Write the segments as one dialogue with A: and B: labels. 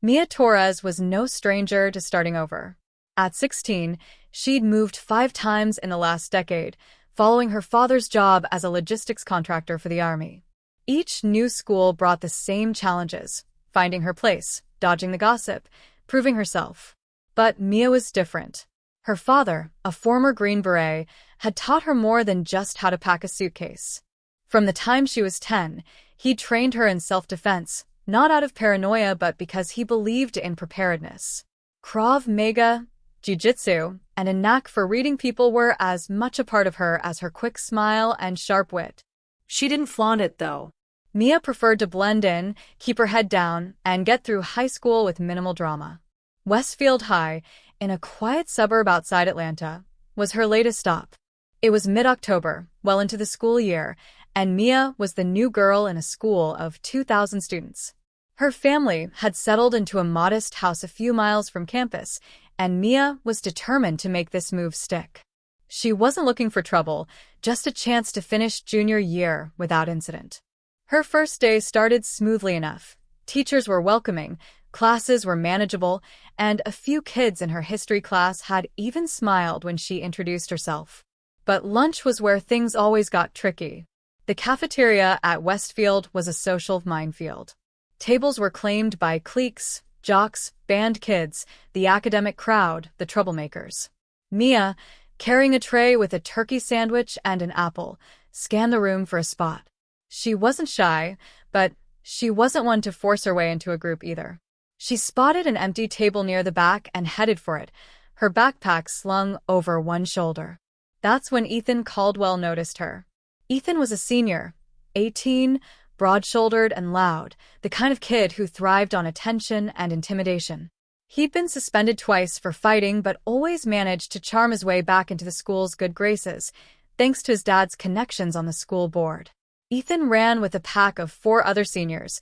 A: Mia Torres was no stranger to starting over. At 16, she'd moved 5 times in the last decade, following her father's job as a logistics contractor for the army. Each new school brought the same challenges: finding her place, dodging the gossip, proving herself. But Mia was different. Her father, a former Green Beret, had taught her more than just how to pack a suitcase. From the time she was 10, he'd trained her in self-defense, not out of paranoia but because he believed in preparedness. Krav Maga, jiu-jitsu, and a knack for reading people were as much a part of her as her quick smile and sharp wit.
B: She didn't flaunt it, though.
A: Mia preferred to blend in, keep her head down, and get through high school with minimal drama. Westfield High, in a quiet suburb outside Atlanta, was her latest stop. It was mid-October, well into the school year, and Mia was the new girl in a school of 2,000 students. Her family had settled into a modest house a few miles from campus, and Mia was determined to make this move stick. She wasn't looking for trouble, just a chance to finish junior year without incident. Her first day started smoothly enough. Teachers were welcoming, classes were manageable, and a few kids in her history class had even smiled when she introduced herself. But lunch was where things always got tricky. The cafeteria at Westfield was a social minefield. Tables were claimed by cliques, jocks, band kids, the academic crowd, the troublemakers. Mia, carrying a tray with a turkey sandwich and an apple, scanned the room for a spot. She wasn't shy, but she wasn't one to force her way into a group either. She spotted an empty table near the back and headed for it, her backpack slung over one shoulder. That's when Ethan Caldwell noticed her. Ethan was a senior, 18, broad-shouldered and loud, the kind of kid who thrived on attention and intimidation. He'd been suspended twice for fighting but always managed to charm his way back into the school's good graces, thanks to his dad's connections on the school board. Ethan ran with a pack of 4 other seniors,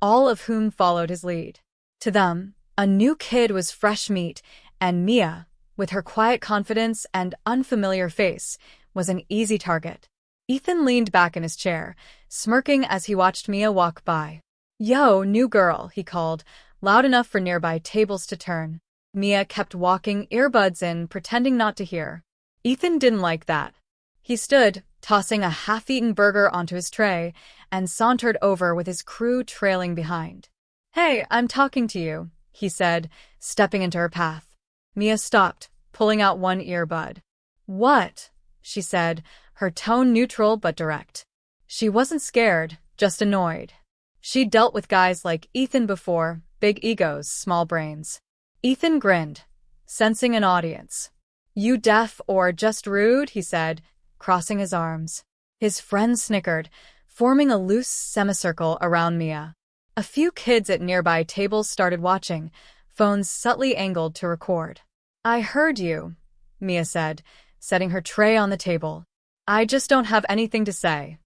A: all of whom followed his lead. To them, a new kid was fresh meat, and Mia, with her quiet confidence and unfamiliar face, was an easy target. Ethan leaned back in his chair, smirking as he watched Mia walk by. "Yo, new girl," he called, loud enough for nearby tables to turn. Mia kept walking, earbuds in, pretending not to hear. Ethan didn't like that. He stood, tossing a half-eaten burger onto his tray, and sauntered over with his crew trailing behind. "Hey, I'm talking to you," he said, stepping into her path. Mia stopped, pulling out one earbud. "What?" she said, her tone neutral but direct. She wasn't scared, just annoyed. She'd dealt with guys like Ethan before, big egos, small brains. Ethan grinned, sensing an audience. "You deaf or just rude?" he said, crossing his arms. His friends snickered, forming a loose semicircle around Mia. A few kids at nearby tables started watching, phones subtly angled to record. "I heard you," Mia said, setting her tray on the table. "I just don't have anything to say."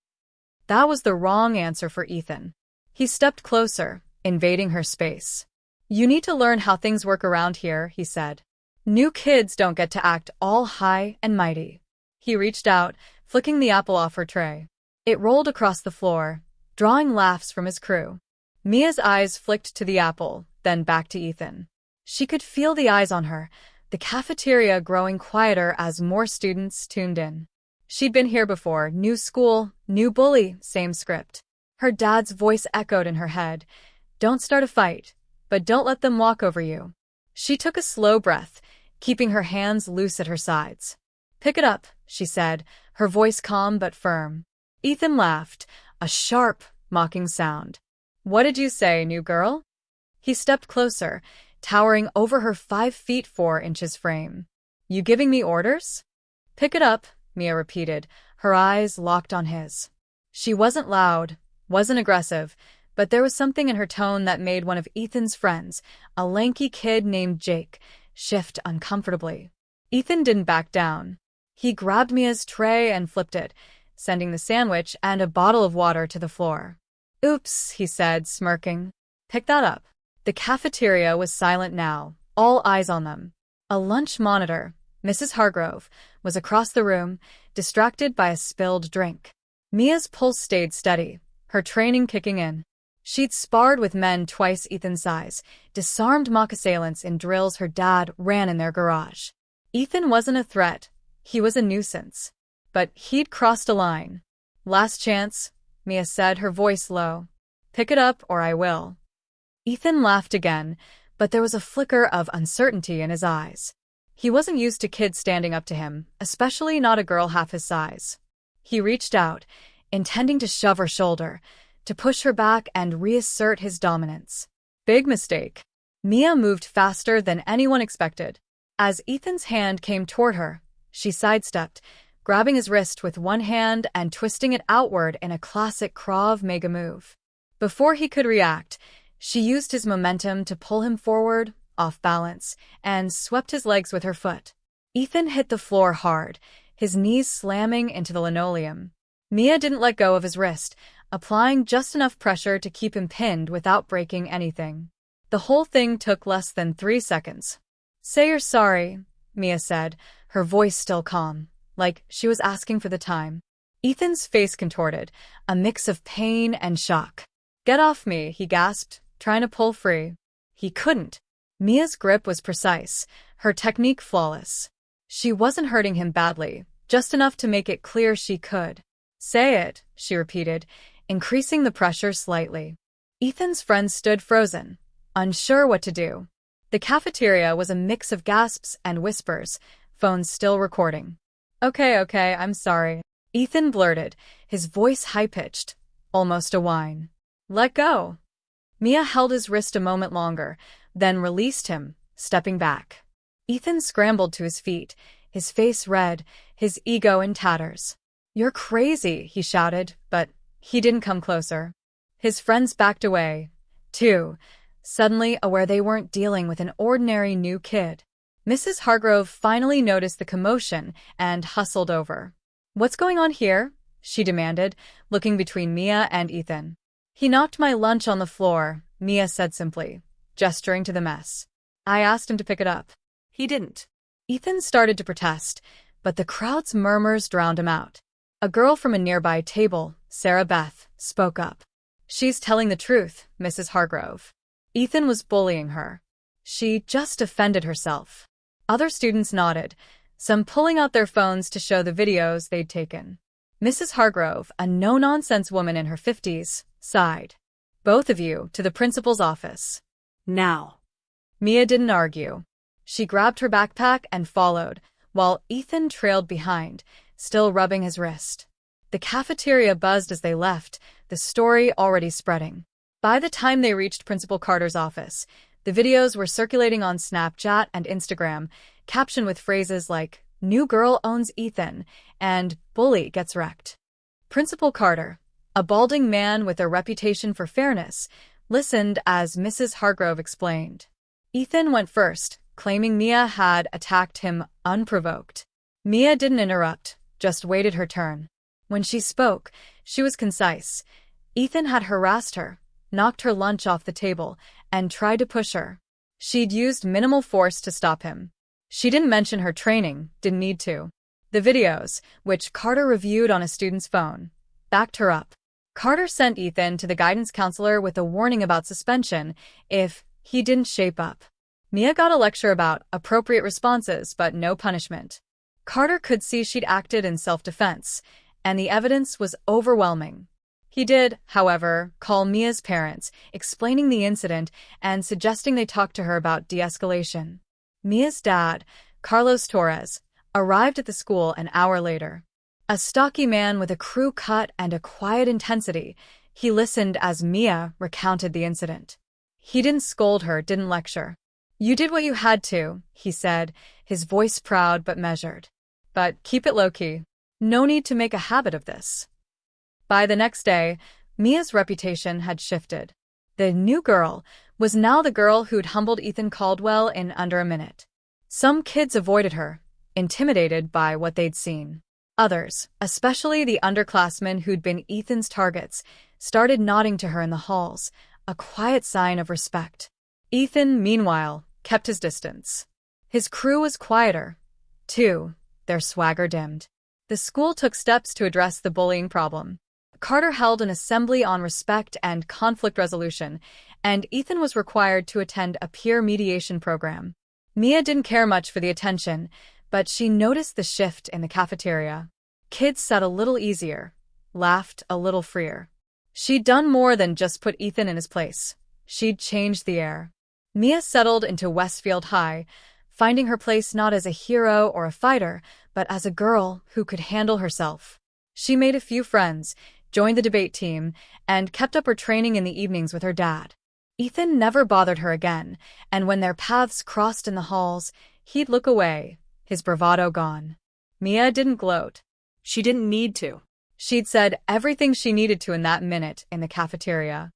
A: That was the wrong answer for Ethan. He stepped closer, invading her space. "You need to learn how things work around here," he said. "New kids don't get to act all high and mighty." He reached out, flicking the apple off her tray. It rolled across the floor, drawing laughs from his crew. Mia's eyes flicked to the apple, then back to Ethan. She could feel the eyes on her, the cafeteria growing quieter as more students tuned in. She'd been here before, new school, new bully, same script. Her dad's voice echoed in her head. "Don't start a fight, but don't let them walk over you." She took a slow breath, keeping her hands loose at her sides. "Pick it up," she said, her voice calm but firm. Ethan laughed, a sharp, mocking sound. "What did you say, new girl?" He stepped closer, towering over her 5 feet 4 inches frame. "You giving me orders?" "Pick it up," Mia repeated, her eyes locked on his. She wasn't loud, wasn't aggressive, but there was something in her tone that made one of Ethan's friends, a lanky kid named Jake, shift uncomfortably. Ethan didn't back down. He grabbed Mia's tray and flipped it, sending the sandwich and a bottle of water to the floor. "Oops," he said, smirking. "Pick that up." The cafeteria was silent now, all eyes on them. A lunch monitor, Mrs. Hargrove, was across the room, distracted by a spilled drink. Mia's pulse stayed steady, her training kicking in. She'd sparred with men twice Ethan's size, disarmed mock assailants in drills her dad ran in their garage. Ethan wasn't a threat. He was a nuisance. But he'd crossed a line. Last chance, Mia said, her voice low. Pick it up or I will. Ethan laughed again, but there was a flicker of uncertainty in his eyes. He wasn't used to kids standing up to him, especially not a girl half his size. He reached out, intending to shove her shoulder, to push her back and reassert his dominance. Big mistake. Mia moved faster than anyone expected. As Ethan's hand came toward her, she sidestepped, grabbing his wrist with one hand and twisting it outward in a classic Krav Maga move. Before he could react, she used his momentum to pull him forward, off balance, and swept his legs with her foot. Ethan hit the floor hard, his knees slamming into the linoleum. Mia didn't let go of his wrist, applying just enough pressure to keep him pinned without breaking anything. The whole thing took less than 3 seconds. Say you're sorry, Mia said, her voice still calm, like she was asking for the time. Ethan's face contorted, a mix of pain and shock. Get off me, he gasped, trying to pull free. He couldn't. Mia's grip was precise, her technique flawless. She wasn't hurting him badly, just enough to make it clear she could. Say it, she repeated, increasing the pressure slightly. Ethan's friends stood frozen, unsure what to do. The cafeteria was a mix of gasps and whispers, phones still recording. Okay, I'm sorry. Ethan blurted, his voice high-pitched, almost a whine. Let go. Mia held his wrist a moment longer, then released him, stepping back. Ethan scrambled to his feet, his face red, his ego in tatters. You're crazy, he shouted, but he didn't come closer. His friends backed away, too, suddenly aware they weren't dealing with an ordinary new kid. Mrs. Hargrove finally noticed the commotion and hustled over. What's going on here? She demanded, looking between Mia and Ethan. He knocked my lunch on the floor, Mia said simply, gesturing to the mess. I asked him to pick it up.
B: He didn't.
A: Ethan started to protest, but the crowd's murmurs drowned him out. A girl from a nearby table, Sarah Beth, spoke up. She's telling the truth, Mrs. Hargrove. Ethan was bullying her. She just defended herself. Other students nodded, some pulling out their phones to show the videos they'd taken. Mrs. Hargrove, a no-nonsense woman in her 50s, sighed. Both of you to the principal's office.
B: Now.
A: Mia didn't argue. She grabbed her backpack and followed, while Ethan trailed behind, still rubbing his wrist. The cafeteria buzzed as they left, the story already spreading. By the time they reached Principal Carter's office, the videos were circulating on Snapchat and Instagram, captioned with phrases like, "New girl owns Ethan," and "Bully gets wrecked." Principal Carter, a balding man with a reputation for fairness, listened as Mrs. Hargrove explained. Ethan went first, claiming Mia had attacked him unprovoked. Mia didn't interrupt, just waited her turn. When she spoke, she was concise. Ethan had harassed her, knocked her lunch off the table, and tried to push her. She'd used minimal force to stop him. She didn't mention her training, didn't need to. The videos, which Carter reviewed on a student's phone, backed her up. Carter sent Ethan to the guidance counselor with a warning about suspension if he didn't shape up. Mia got a lecture about appropriate responses but no punishment. Carter could see she'd acted in self-defense, and the evidence was overwhelming. He did, however, call Mia's parents, explaining the incident and suggesting they talk to her about de-escalation. Mia's dad, Carlos Torres, arrived at the school an hour later. A stocky man with a crew cut and a quiet intensity, he listened as Mia recounted the incident. He didn't scold her, didn't lecture. You did what you had to, he said, his voice proud but measured. But keep it low-key. No need to make a habit of this. By the next day, Mia's reputation had shifted. The new girl was now the girl who'd humbled Ethan Caldwell in under a minute. Some kids avoided her, intimidated by what they'd seen. Others, especially the underclassmen who'd been Ethan's targets, started nodding to her in the halls, a quiet sign of respect. Ethan, meanwhile, kept his distance. His crew was quieter, too, their swagger dimmed. The school took steps to address the bullying problem. Carter held an assembly on respect and conflict resolution, and Ethan was required to attend a peer mediation program. Mia didn't care much for the attention, but she noticed the shift in the cafeteria. Kids sat a little easier, laughed a little freer. She'd done more than just put Ethan in his place. She'd changed the air. Mia settled into Westfield High, finding her place not as a hero or a fighter, but as a girl who could handle herself. She made a few friends, joined the debate team, and kept up her training in the evenings with her dad. Ethan never bothered her again, and when their paths crossed in the halls, he'd look away, his bravado gone. Mia didn't gloat.
B: She didn't need to.
A: She'd said everything she needed to in that minute in the cafeteria.